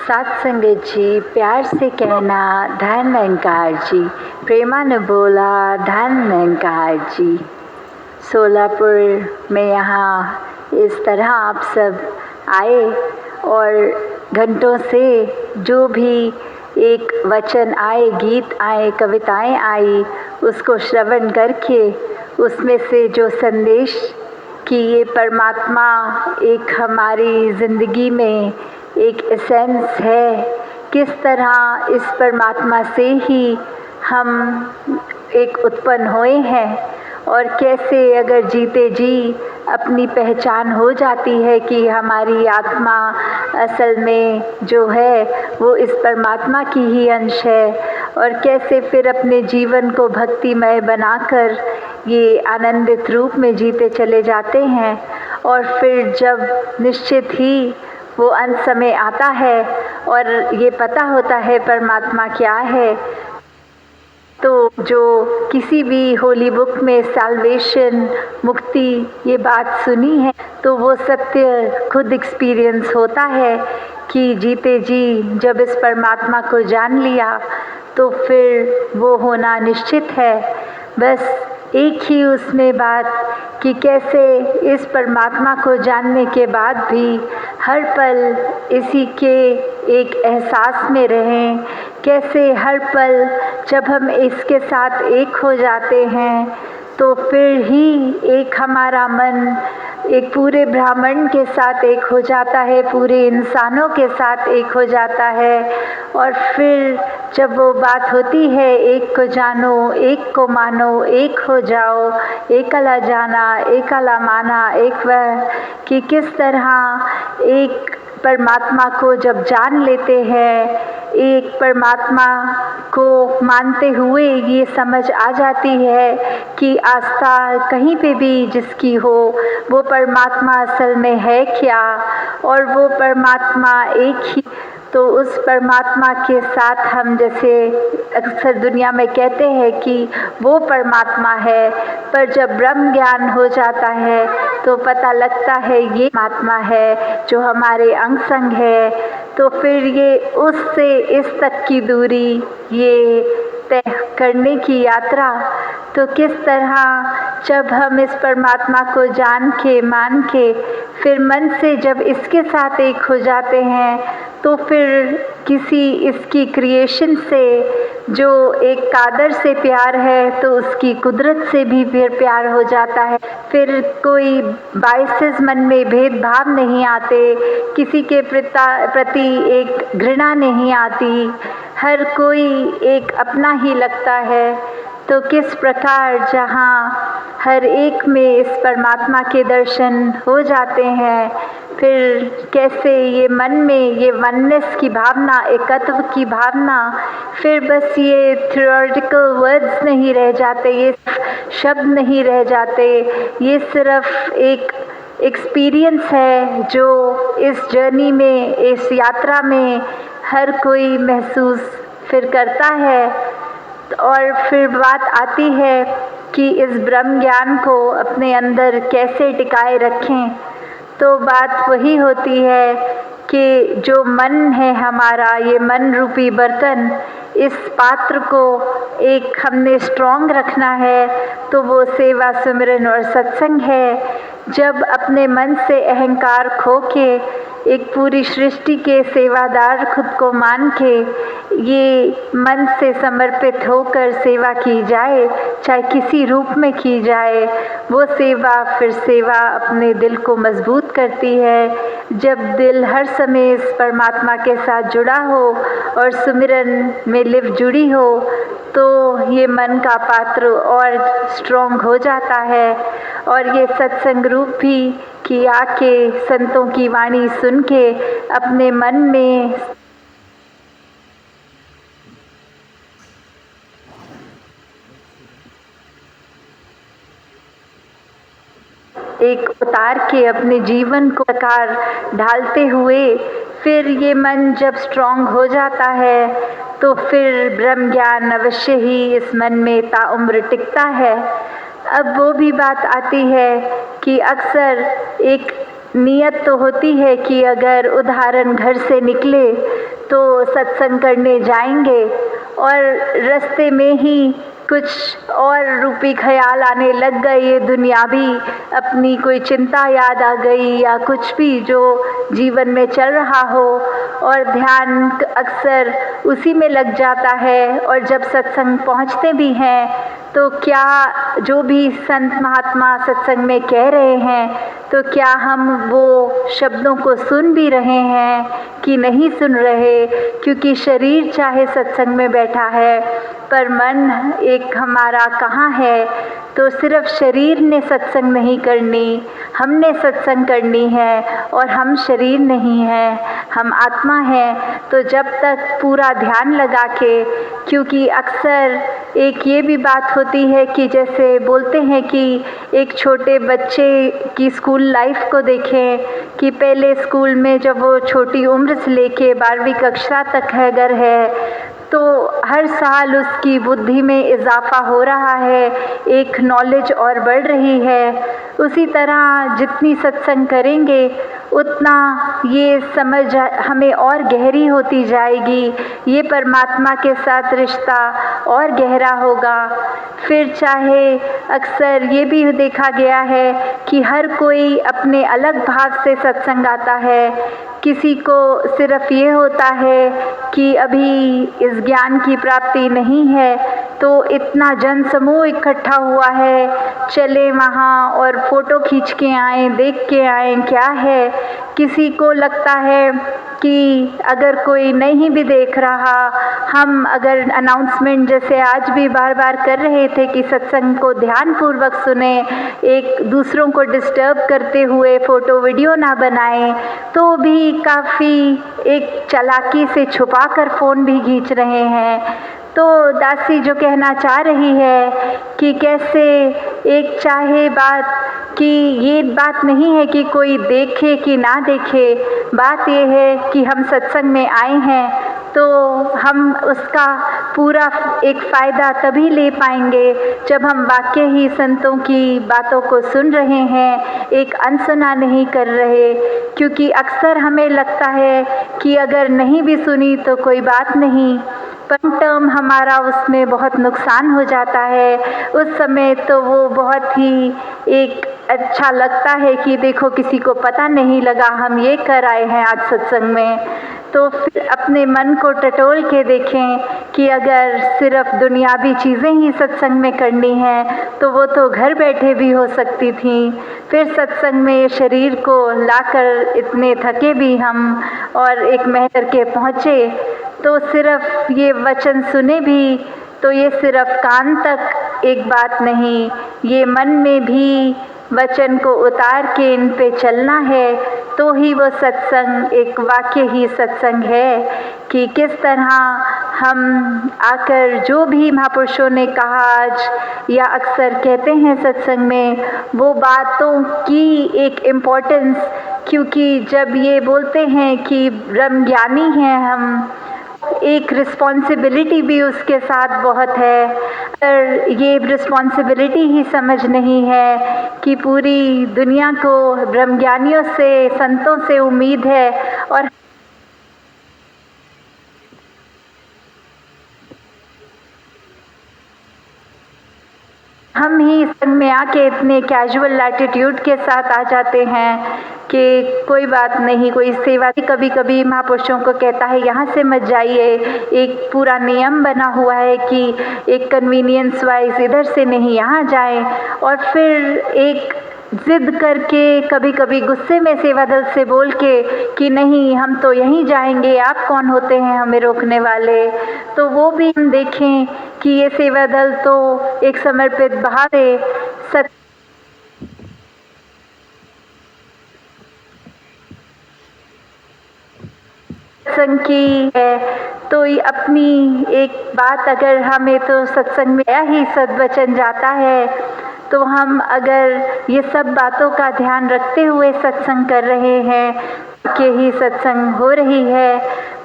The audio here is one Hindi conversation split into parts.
सत्संगत जी, प्यार से कहना धन निरंकार जी। प्रेमान बोला धन निरंकार जी। सोलापुर में यहाँ इस तरह आप सब आए और घंटों से जो भी एक वचन आए, गीत आए, कविताएं आई, उसको श्रवण करके उसमें से जो संदेश कि ये परमात्मा एक हमारी ज़िंदगी में एक एसेंस है, किस तरह इस परमात्मा से ही हम एक उत्पन्न हुए हैं और कैसे अगर जीते जी अपनी पहचान हो जाती है कि हमारी आत्मा असल में जो है वो इस परमात्मा की ही अंश है, और कैसे फिर अपने जीवन को भक्तिमय बनाकर ये आनंदित रूप में जीते चले जाते हैं। और फिर जब निश्चित ही वो अंत समय आता है और ये पता होता है परमात्मा क्या है, तो जो किसी भी होली बुक में साल्वेशन, मुक्ति, ये बात सुनी है, तो वो सत्य खुद एक्सपीरियंस होता है कि जीते जी जब इस परमात्मा को जान लिया तो फिर वो होना निश्चित है। बस एक ही उसमें बात कि कैसे इस परमात्मा को जानने के बाद भी हर पल इसी के एक एहसास में रहें, कैसे हर पल जब हम इसके साथ एक हो जाते हैं तो फिर ही एक हमारा मन एक पूरे ब्रह्मांड के साथ एक हो जाता है, पूरे इंसानों के साथ एक हो जाता है। और फिर जब वो बात होती है एक को जानो, एक को मानो, एक हो जाओ, एकला जाना, एकला माना, एक वह, कि किस तरह एक परमात्मा को जब जान लेते हैं, एक परमात्मा को मानते हुए ये समझ आ जाती है कि आस्था कहीं पे भी जिसकी हो, वो परमात्मा असल में है क्या, और वो परमात्मा एक ही। तो उस परमात्मा के साथ हम जैसे अक्सर दुनिया में कहते हैं कि वो परमात्मा है, पर जब ब्रह्म ज्ञान हो जाता है तो पता लगता है ये परमात्मा है जो हमारे अंग संग है। तो फिर ये उससे इस तक की दूरी ये तय करने की यात्रा, तो किस तरह जब हम इस परमात्मा को जान के मान के फिर मन से जब इसके साथ एक हो जाते हैं तो फिर किसी इसकी क्रिएशन से जो एक कादर से प्यार है तो उसकी कुदरत से भी फिर प्यार हो जाता है। फिर कोई बायसेस मन में भेदभाव नहीं आते, किसी के प्रति एक घृणा नहीं आती, हर कोई एक अपना ही लगता है। तो किस प्रकार जहाँ हर एक में इस परमात्मा के दर्शन हो जाते हैं, फिर कैसे ये मन में ये वननेस की भावना, एकत्व की भावना, फिर बस ये थ्योरेटिकल वर्ड्स नहीं रह जाते, ये शब्द नहीं रह जाते, ये सिर्फ एक एक्सपीरियंस है जो इस जर्नी में, इस यात्रा में हर कोई महसूस फिर करता है। और फिर बात आती है कि इस ब्रह्म ज्ञान को अपने अंदर कैसे टिकाए रखें, तो बात वही होती है कि जो मन है हमारा, ये मन रूपी बर्तन, इस पात्र को एक हमने स्ट्रॉन्ग रखना है, तो वो सेवा, सुमिरन और सत्संग है। जब अपने मन से अहंकार खो के एक पूरी सृष्टि के सेवादार खुद को मान के ये मन से समर्पित होकर सेवा की जाए, चाहे किसी रूप में की जाए, वो सेवा फिर सेवा अपने दिल को मजबूत करती है। जब दिल हर समय इस परमात्मा के साथ जुड़ा हो और सुमिरन में लिव जुड़ी हो, तो ये मन का पात्र और स्ट्रॉन्ग हो जाता है। और ये सत्संग रूप भी कि आके संतों की वाणी सुन के अपने मन में एक उतार के अपने जीवन को प्रकार ढालते हुए फिर ये मन जब स्ट्रॉन्ग हो जाता है तो फिर ब्रह्म ज्ञान अवश्य ही इस मन में ताउम्र टिकता है। अब वो भी बात आती है कि अक्सर एक नियत तो होती है कि अगर उदाहरण घर से निकले तो सत्संग करने जाएंगे और रास्ते में ही कुछ और रूपी ख्याल आने लग गए, ये दुनियावी अपनी कोई चिंता याद आ गई या कुछ भी जो जीवन में चल रहा हो, और ध्यान अक्सर उसी में लग जाता है। और जब सत्संग पहुंचते भी हैं तो क्या जो भी संत महात्मा सत्संग में कह रहे हैं, तो क्या हम वो शब्दों को सुन भी रहे हैं कि नहीं सुन रहे? क्योंकि शरीर चाहे सत्संग में बैठा है पर मन एक हमारा कहाँ है। तो सिर्फ शरीर ने सत्संग नहीं करनी, हमने सत्संग करनी है, और हम शरीर नहीं हैं, हम आत्मा हैं। तो जब तक पूरा ध्यान लगा के, क्योंकि अक्सर एक ये भी बात होती है कि जैसे बोलते हैं कि एक छोटे बच्चे की स्कूल लाइफ को देखें कि पहले स्कूल में जब वो छोटी उम्र से लेके 12वीं कक्षा तक है अगर है, तो हर साल उसकी बुद्धि में इजाफा हो रहा है, एक नॉलेज और बढ़ रही है। उसी तरह जितनी सत्संग करेंगे उतना ये समझ हमें और गहरी होती जाएगी, ये परमात्मा के साथ रिश्ता और गहरा होगा। फिर चाहे अक्सर ये भी देखा गया है कि हर कोई अपने अलग भाव से सत्संग आता है। किसी को सिर्फ ये होता है कि अभी इस ज्ञान की प्राप्ति नहीं है, तो इतना जन समूह इकट्ठा हुआ है, चले वहाँ और फ़ोटो खींच के आएँ, देख के आएँ क्या है। किसी को लगता है कि अगर कोई नहीं भी देख रहा, हम अगर अनाउंसमेंट जैसे आज भी बार बार कर रहे थे कि सत्संग को ध्यानपूर्वक सुने, एक दूसरों को डिस्टर्ब करते हुए फ़ोटो वीडियो ना बनाएं, तो भी काफ़ी एक चालाकी से छुपा कर फ़ोन भी खींच रहे हैं। तो दासी जो कहना चाह रही है कि कैसे एक चाहे बात कि ये बात नहीं है कि कोई देखे कि ना देखे, बात ये है कि हम सत्संग में आए हैं तो हम उसका पूरा एक फ़ायदा तभी ले पाएंगे जब हम वाकई ही संतों की बातों को सुन रहे हैं, एक अनसुना नहीं कर रहे। क्योंकि अक्सर हमें लगता है कि अगर नहीं भी सुनी तो कोई बात नहीं, पर टर्म हमारा उसमें बहुत नुकसान हो जाता है। उस समय तो वो बहुत ही एक अच्छा लगता है कि देखो किसी को पता नहीं लगा हम ये कर आए हैं आज सत्संग में। तो फिर अपने मन को टटोल के देखें कि अगर सिर्फ दुनियावी चीज़ें ही सत्संग में करनी हैं तो वो तो घर बैठे भी हो सकती थी। फिर सत्संग में शरीर को लाकर इतने थके भी हम और एक मेहर के पहुँचे, तो सिर्फ ये वचन सुने भी तो ये सिर्फ कान तक एक बात नहीं, ये मन में भी वचन को उतार के इन पे चलना है, तो ही वो सत्संग एक वाकई ही सत्संग है। कि किस तरह हम आकर जो भी महापुरुषों ने कहा आज या अक्सर कहते हैं सत्संग में, वो बातों की एक इम्पोर्टेंस, क्योंकि जब ये बोलते हैं कि ब्रह्म ज्ञानी हैं हम, एक रिस्पॉन्सिबिलिटी भी उसके साथ बहुत है। और ये रिस्पॉन्सिबिलिटी ही समझ नहीं है कि पूरी दुनिया को ब्रह्मज्ञानियों से, संतों से उम्मीद है, और हम ही संग में आके इतने कैजुअल एटीट्यूड के साथ आ जाते हैं कि कोई बात नहीं, कोई सेवा। कभी कभी महापुरुषों को कहता है यहाँ से मत जाइए, एक पूरा नियम बना हुआ है कि एक कन्वीनियंस वाइज इधर से नहीं यहाँ जाएं, और फिर एक जिद करके कभी कभी गुस्से में सेवा दल से बोल के कि नहीं हम तो यहीं जाएंगे, आप कौन होते हैं हमें रोकने वाले। तो वो भी हम देखें कि ये सेवा दल तो एक समर्पित भाव है, सत्संग की है। तो ये अपनी एक बात, अगर हमें तो सत्संग में ही सद्वचन जाता है, तो हम अगर ये सब बातों का ध्यान रखते हुए सत्संग कर रहे हैं कि ही सत्संग हो रही है।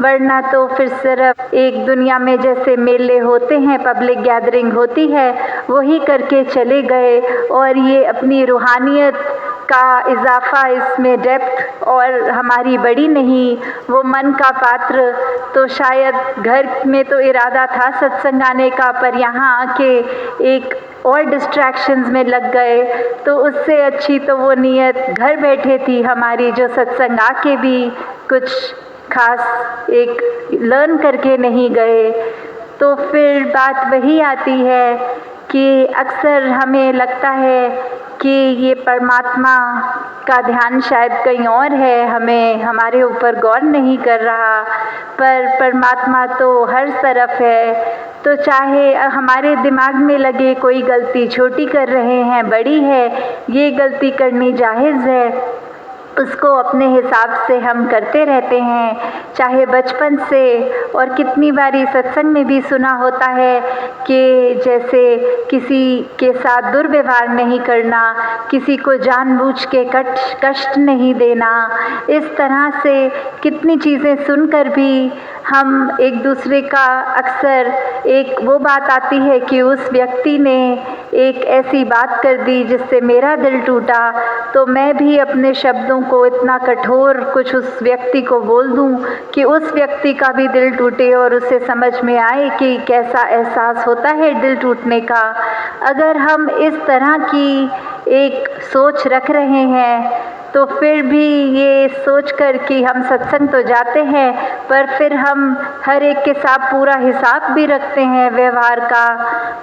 वरना तो फिर सिर्फ एक दुनिया में जैसे मेले होते हैं, पब्लिक गैदरिंग होती है, वही करके चले गए, और ये अपनी रूहानियत का इजाफा, इसमें डेप्थ और हमारी बड़ी नहीं, वो मन का पात्र। तो शायद घर में तो इरादा था सत्संग आने का, पर यहाँ आके एक और डिस्ट्रैक्शंस में लग गए। तो उससे अच्छी तो वो नीयत घर बैठे थी हमारी, जो सत्संग आके भी कुछ खास एक लर्न करके नहीं गए। तो फिर बात वही आती है कि अक्सर हमें लगता है कि ये परमात्मा का ध्यान शायद कहीं और है, हमें हमारे ऊपर गौर नहीं कर रहा, पर परमात्मा तो हर तरफ है। तो चाहे हमारे दिमाग में लगे कोई गलती छोटी कर रहे हैं, बड़ी है, ये गलती करनी जायज़ है, उसको अपने हिसाब से हम करते रहते हैं। चाहे बचपन से, और कितनी बारी सत्संग में भी सुना होता है कि जैसे किसी के साथ दुर्व्यवहार नहीं करना, किसी को जानबूझ के कष्ट नहीं देना। इस तरह से कितनी चीज़ें सुनकर भी हम एक दूसरे का अक्सर एक वो बात आती है कि उस व्यक्ति ने एक ऐसी बात कर दी जिससे मेरा दिल टूटा, तो मैं भी अपने शब्दों को इतना कठोर कुछ उस व्यक्ति को बोल दूं कि उस व्यक्ति का भी दिल टूटे और उसे समझ में आए कि कैसा एहसास होता है दिल टूटने का। अगर हम इस तरह की एक सोच रख रहे हैं, तो फिर भी ये सोच कर कि हम सत्संग तो जाते हैं, पर फिर हम हर एक के साथ पूरा हिसाब भी रखते हैं व्यवहार का,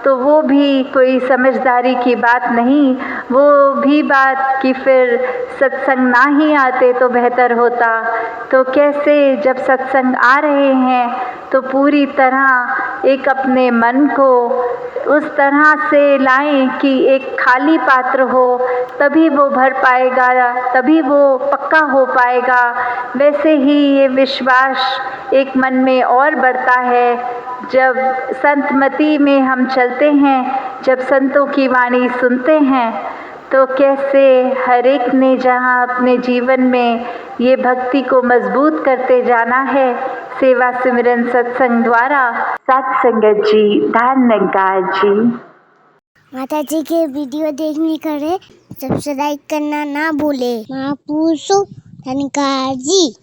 तो वो भी कोई समझदारी की बात नहीं। वो भी बात कि फिर सत्संग ना ही आते तो बेहतर होता। तो कैसे जब सत्संग आ रहे हैं तो पूरी तरह एक अपने मन को उस तरह से लाएं कि एक खाली पात्र हो, तभी वो भर पाएगा, तभी वो पक्का हो पाएगा। वैसे ही ये विश्वास एक मन में और बढ़ता है जब संतमति में हम चलते हैं, जब संतों की वाणी सुनते हैं। तो कैसे हर एक ने जहाँ अपने जीवन में ये भक्ति को मजबूत करते जाना है, सेवा सिमरन सत्संग द्वारा। सत्संगत जी, धन्यवाद जी। माता जी के वीडियो देखने करे सब्सक्राइब करना ना भूले। महापुरुषों धन्यवाद जी।